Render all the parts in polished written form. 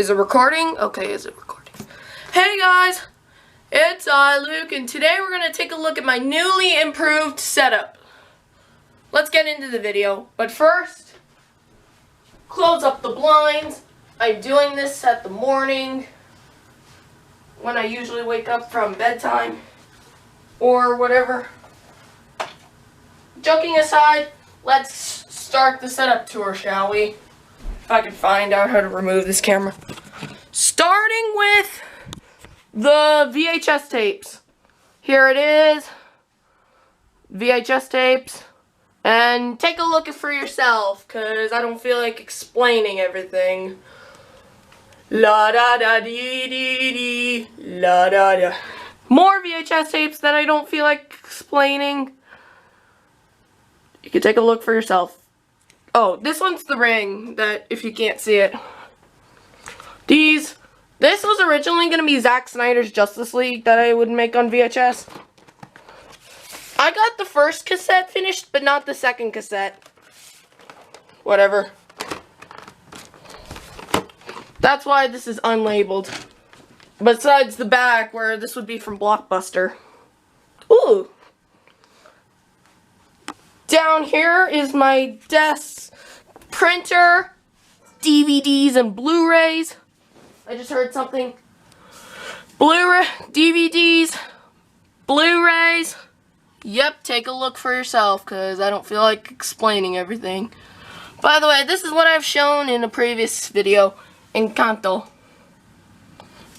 Is it recording? Okay, is it recording? Hey guys, it's Luke, and today we're going to take a look at my newly improved setup. Let's get into the video, but first, close up the blinds. I'm doing this at the morning, when I usually wake up from bedtime, or whatever. Joking aside, let's start the setup tour, shall we? If I can find out how to remove this camera. Starting with the VHS tapes. Here it is. VHS tapes. And take a look for yourself, because I don't feel like explaining everything. La da da dee dee dee. La da da. More VHS tapes that I don't feel like explaining. You can take a look for yourself. Oh, this one's the ring, that if you can't see it. This was originally going to be Zack Snyder's Justice League that I would make on VHS. I got the first cassette finished, but not the second cassette. Whatever. That's why this is unlabeled. Besides the back, where this would be from Blockbuster. Ooh. Down here is my desk, printer, DVDs, and Blu-rays. I just heard something. Blu-ray, DVDs, Blu-rays. Yep, take a look for yourself, because I don't feel like explaining everything. By the way, this is what I've shown in a previous video, Encanto.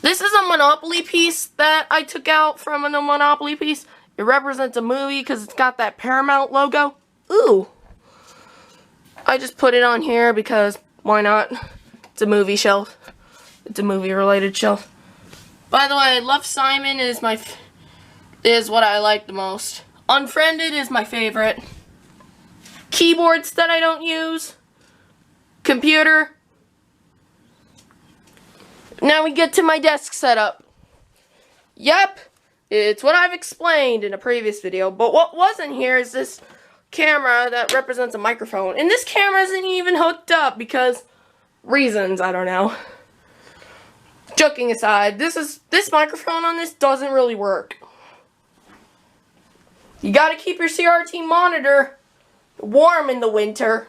This is a Monopoly piece that I took out from a Monopoly piece. It represents a movie because it's got that Paramount logo. Ooh. I just put it on here because why not? It's a movie shelf. It's a movie related shelf. By the way, Love, Simon is what I like the most. Unfriended is my favorite. Keyboards that I don't use. Computer. Now we get to my desk setup. Yep. It's what I've explained in a previous video, but what wasn't here is this camera that represents a microphone. And this camera isn't even hooked up because reasons, I don't know. Joking aside, this microphone on this doesn't really work. You gotta keep your CRT monitor warm in the winter.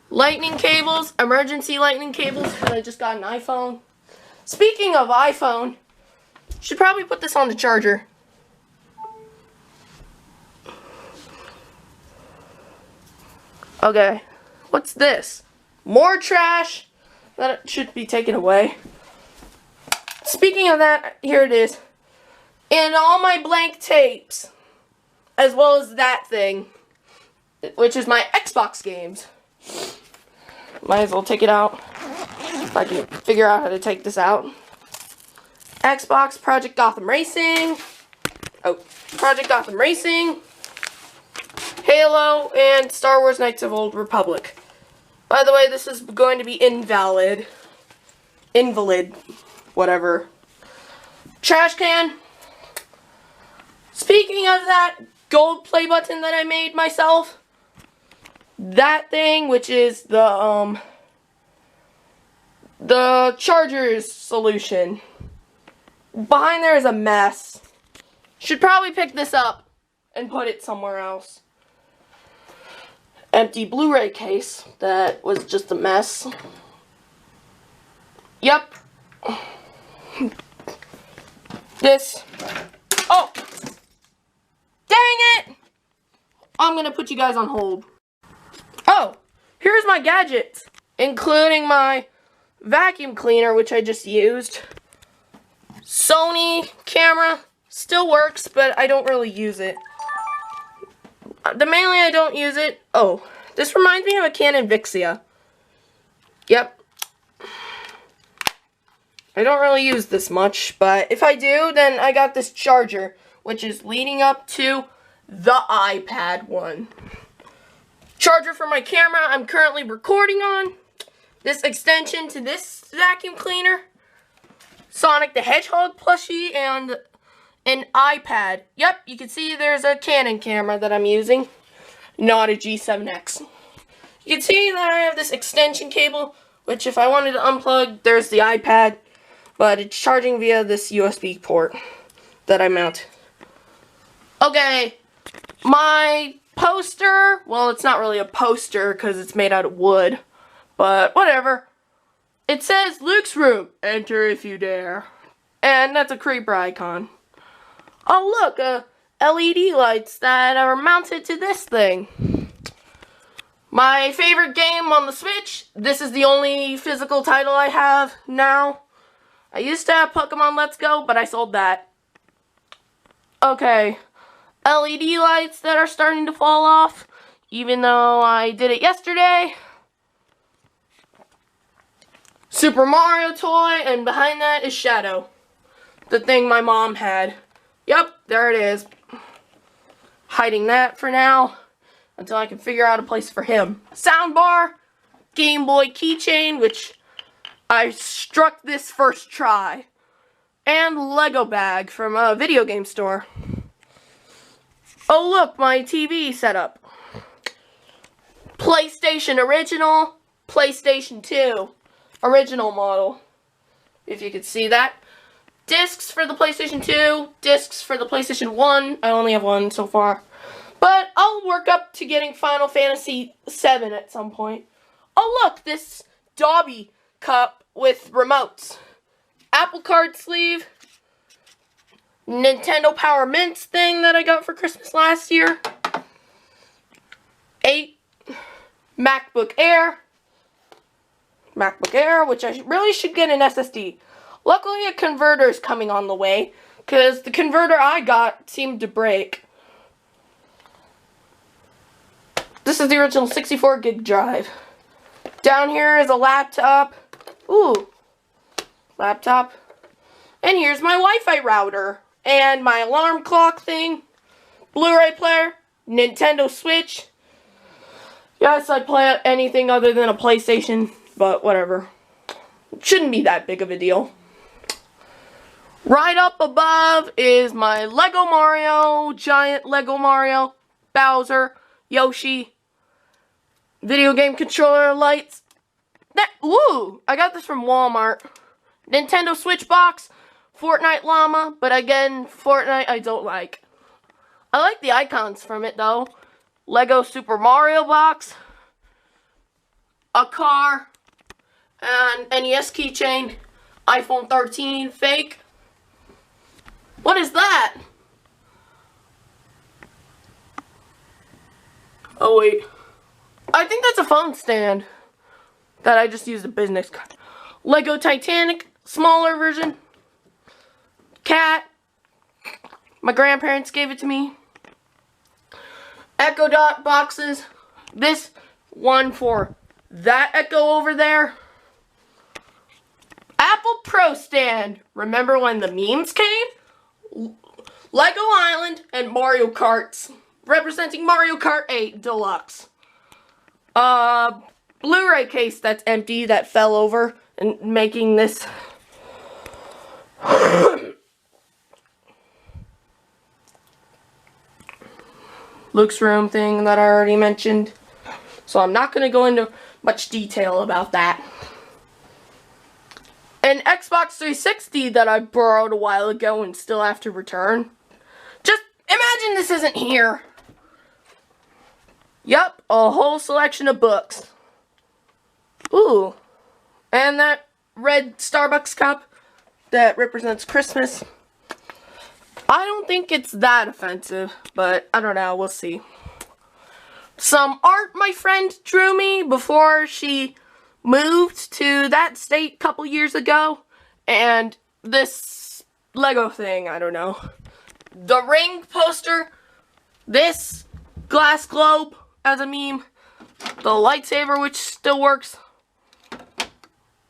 Lightning cables, emergency lightning cables, because I just got an iPhone. Speaking of iPhone, should probably put this on the charger. Okay, what's this? More trash that should be taken away. Speaking of that, here it is. And all my blank tapes, as well as that thing, which is my Xbox games. Might as well take it out, if I can figure out how to take this out. Xbox, Project Gotham Racing. Oh, Project Gotham Racing. Halo, and Star Wars Knights of Old Republic. By the way, this is going to be invalid. Invalid. Whatever. Trash can. Speaking of that gold play button that I made myself. That thing, which is the chargers solution. Behind there is a mess. Should probably pick this up and put it somewhere else. Empty Blu-ray case that was just a mess. Yep. This. Oh! Dang it! I'm gonna put you guys on hold. Oh! Here's my gadgets, including my vacuum cleaner, which I just used. Sony camera. Still works, but I don't really use it. Mainly I don't use it. Oh, this reminds me of a Canon Vixia. Yep. I don't really use this much, but if I do, then I got this charger, which is leading up to the iPad one. Charger for my camera I'm currently recording on. This extension to this vacuum cleaner. Sonic the Hedgehog plushie and an iPad. Yep, you can see there's a Canon camera that I'm using, not a G7X. You can see that I have this extension cable which if I wanted to unplug, there's the iPad, but it's charging via this USB port that I mount. Okay, my poster, well, it's not really a poster because it's made out of wood, but whatever. It says Luke's room, enter if you dare, and that's a creeper icon. Oh look, LED lights that are mounted to this thing. My favorite game on the Switch, this is the only physical title I have now. I used to have Pokemon Let's Go, but I sold that. Okay, LED lights that are starting to fall off, even though I did it yesterday. Super Mario toy, and behind that is Shadow, the thing my mom had. Yep, there it is. Hiding that for now until I can figure out a place for him. Soundbar, Game Boy keychain, which I struck this first try, and Lego bag from a video game store. Oh look, my TV setup. PlayStation original, PlayStation 2 original model, if you could see that. Discs for the PlayStation 2, discs for the PlayStation 1. I only have one so far. But I'll work up to getting Final Fantasy VII at some point. Oh look, this Dobby cup with remotes. Apple Card sleeve. Nintendo Power Mints thing that I got for Christmas last year. 8 MacBook Air. Which I really should get an SSD. Luckily, a converter is coming on the way, because the converter I got seemed to break. This is the original 64 gig drive. Down here is a laptop. Ooh, laptop. And here's my Wi-Fi router. And my alarm clock thing. Blu-ray player. Nintendo Switch. Yes, I play anything other than a PlayStation, but whatever. It shouldn't be that big of a deal. Right up above is my Lego Mario, giant Lego Mario, Bowser, Yoshi, video game controller lights. Ooh, I got this from Walmart. Nintendo Switch box, Fortnite llama, but again, Fortnite I don't like. I like the icons from it though. Lego Super Mario box, a car, an NES keychain, iPhone 13 fake. What is that? Oh wait, I think that's a phone stand that I just used a business card. Lego Titanic, smaller version. Cat. My grandparents gave it to me. Echo Dot boxes. This one for that Echo over there. Apple Pro stand. Remember when the memes came? Lego Island and Mario Karts. Representing Mario Kart 8 Deluxe. Blu-ray case that's empty that fell over and making this. Luke's room thing that I already mentioned. So I'm not going to go into much detail about that. An Xbox 360 that I borrowed a while ago and still have to return. Just imagine this isn't here. Yup, a whole selection of books. Ooh. And that red Starbucks cup that represents Christmas. I don't think it's that offensive, but I don't know, we'll see. Some art my friend drew me before she moved to that state a couple years ago. And this Lego thing, I don't know. The Ring poster. This glass globe as a meme. The lightsaber, which still works.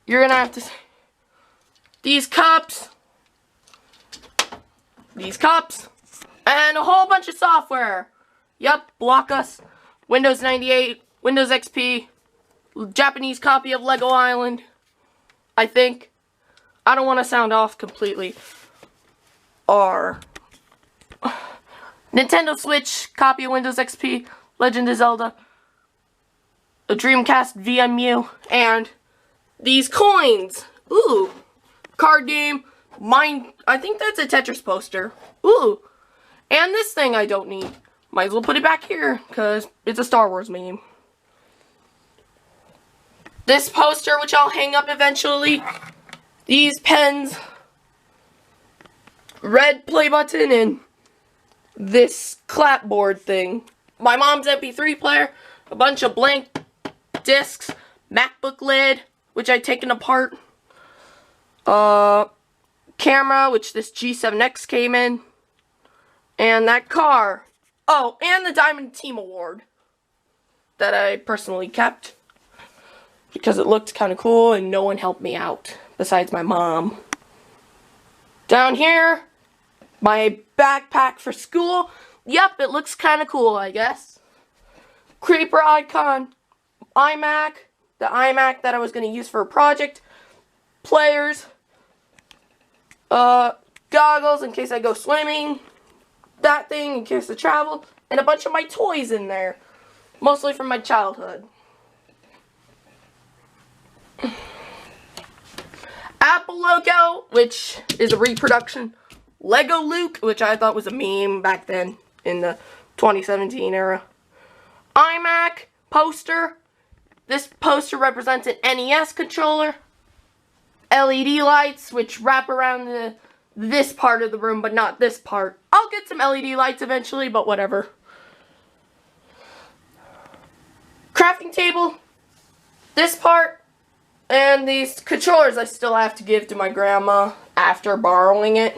You're gonna have to see. These cups. These cups. And a whole bunch of software. Yup, block us. Windows 98, Windows XP, Japanese copy of Lego Island, I think. I don't want to sound off completely. Or Nintendo Switch, copy of Windows XP, Legend of Zelda, a Dreamcast VMU, and these coins. Ooh. Card game. Mine, I think that's a Tetris poster. Ooh. And this thing I don't need. Might as well put it back here, because it's a Star Wars meme. This poster, which I'll hang up eventually. These pens. Red play button, and this clapboard thing. My mom's MP3 player. A bunch of blank discs. MacBook lid, which I'd taken apart. Camera, which this G7X came in. And that car. Oh, and the Diamond Team Award that I personally kept because it looked kind of cool and no one helped me out besides my mom. Down here, my backpack for school. Yep, it looks kind of cool, I guess. Creeper icon, iMac, the iMac that I was going to use for a project. Players, goggles in case I go swimming. That thing in case I travel, and a bunch of my toys in there, mostly from my childhood. Apple logo, which is a reproduction. Lego Luke, which I thought was a meme back then in the 2017 era. iMac poster. This poster represents an NES controller. LED lights, which wrap around this part of the room, but not this part. I'll get some LED lights eventually, but whatever. Crafting table. This part. And these controllers I still have to give to my grandma after borrowing it.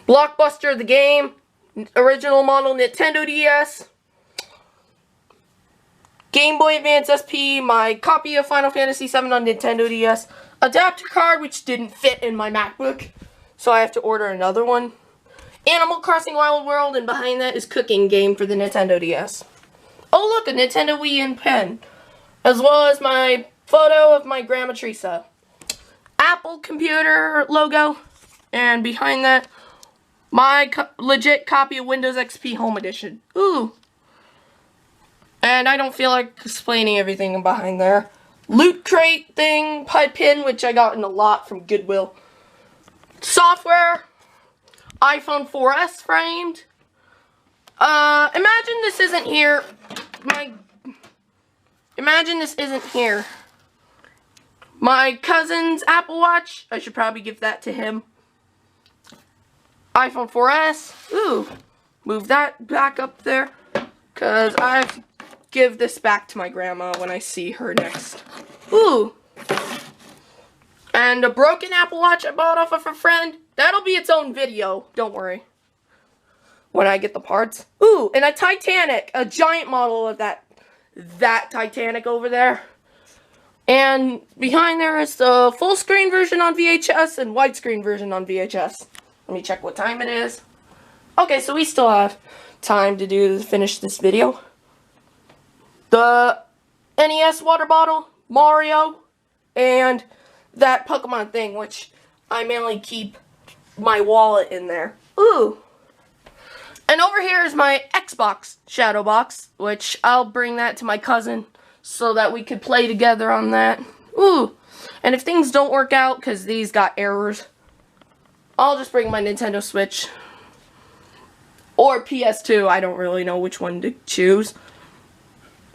Blockbuster the game. Original model Nintendo DS. Game Boy Advance SP. My copy of Final Fantasy VII on Nintendo DS. Adapter card, which didn't fit in my MacBook, so I have to order another one. Animal Crossing Wild World, and behind that is Cooking Game for the Nintendo DS. Oh look, a Nintendo Wii and pen, as well as my photo of my Grandma Teresa. Apple computer logo, and behind that, my legit copy of Windows XP Home Edition. Ooh. And I don't feel like explaining everything behind there. Loot crate thing, pin, which I got in a lot from Goodwill. Software, iPhone 4S framed. Imagine this isn't here. Imagine this isn't here. My cousin's Apple Watch, I should probably give that to him. iPhone 4S, ooh, move that back up there, because I have to give this back to my grandma when I see her next. Ooh. And a broken Apple Watch I bought off of a friend. That'll be its own video. Don't worry. When I get the parts. Ooh, and a Titanic. A giant model of that Titanic over there. And behind there is the full screen version on VHS and widescreen version on VHS. Let me check what time it is. Okay, so we still have time to finish this video. The NES water bottle, Mario, and that Pokemon thing, which I mainly keep my wallet in there. Ooh. And over here is my Xbox Shadow Box, which I'll bring that to my cousin so that we could play together on that. Ooh. And if things don't work out, because these got errors, I'll just bring my Nintendo Switch. Or PS2, I don't really know which one to choose.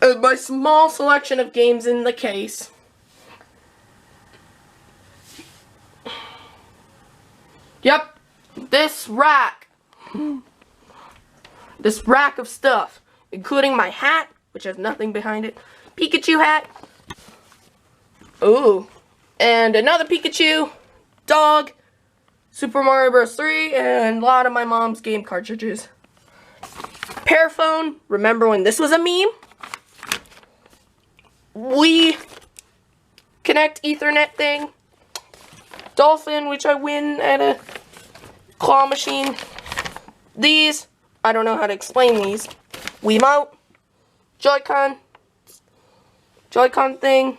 My small selection of games in the case. Yep, this rack of stuff, including my hat, which has nothing behind it, Pikachu hat, ooh, and another Pikachu, dog, Super Mario Bros. 3, and a lot of my mom's game cartridges. Pearphone, remember when this was a meme? Wii Connect Ethernet thing. Dolphin, which I win at a claw machine. These, I don't know how to explain these. Wiimote. Joy-Con thing.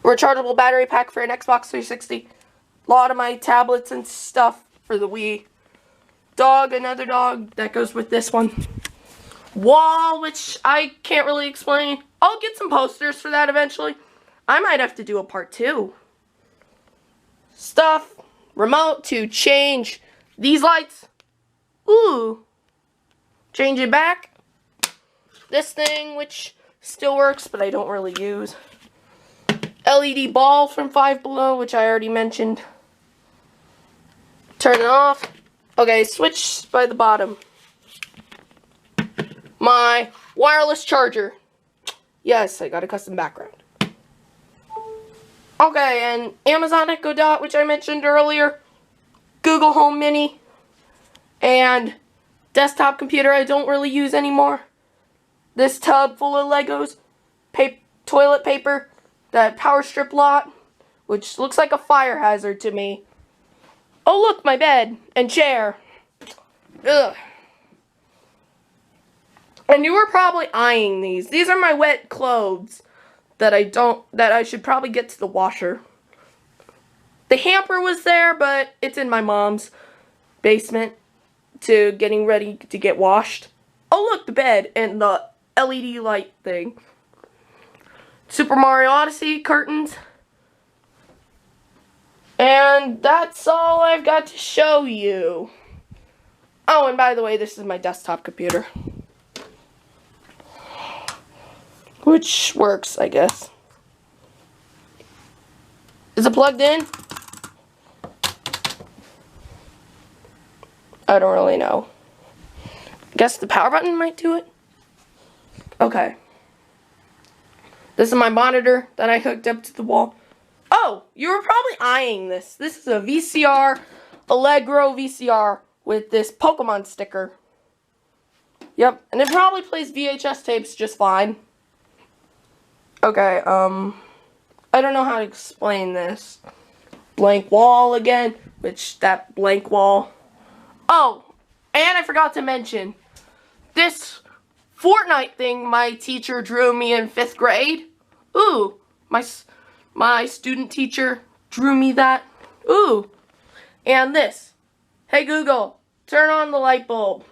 Rechargeable battery pack for an Xbox 360. A lot of my tablets and stuff for the Wii. Dog, another dog that goes with this one. wall, which I can't really explain. I'll get some posters for that eventually. I might have to do a part 2. Stuff, remote to change these lights. Ooh. Change it back. This thing, which still works, but I don't really use. LED ball from Five Below, which I already mentioned. Turn it off. Okay, switch by the bottom. My wireless charger. Yes, I got a custom background. Okay, and Amazon Echo Dot, which I mentioned earlier. Google Home Mini. And desktop computer I don't really use anymore. This tub full of Legos. Toilet paper. That power strip lot, which looks like a fire hazard to me. Oh look, my bed and chair. Ugh. And you were probably eyeing these. These are my wet clothes that I should probably get to the washer. The hamper was there, but it's in my mom's basement to getting ready to get washed. Oh look, the bed and the LED light thing. Super Mario Odyssey curtains. And that's all I've got to show you. Oh, and by the way, this is my desktop computer. Which works, I guess. Is it plugged in? I don't really know. I guess the power button might do it. Okay. This is my monitor that I hooked up to the wall. Oh, you were probably eyeing this. This is a VCR, Allegro VCR with this Pokemon sticker. Yep, and it probably plays VHS tapes just fine. Okay, I don't know how to explain this. Blank wall again, which that blank wall. Oh, and I forgot to mention, this Fortnite thing my teacher drew me in 5th grade. Ooh, my student teacher drew me that. Ooh, and this. Hey Google, turn on the light bulb.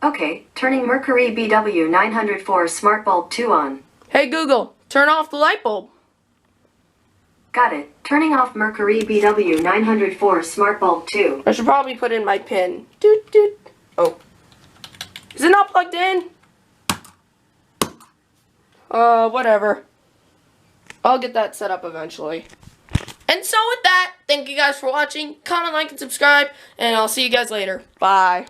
Okay, turning Mercury BW 904 smart bulb 2 on. Hey Google, turn off the light bulb. Got it. Turning off Mercury BW 904 smart bulb 2. I should probably put in my pin. Doot doot. Oh. Is it not plugged in? Whatever. I'll get that set up eventually. And so with that, thank you guys for watching. Comment, like, and subscribe. And I'll see you guys later. Bye.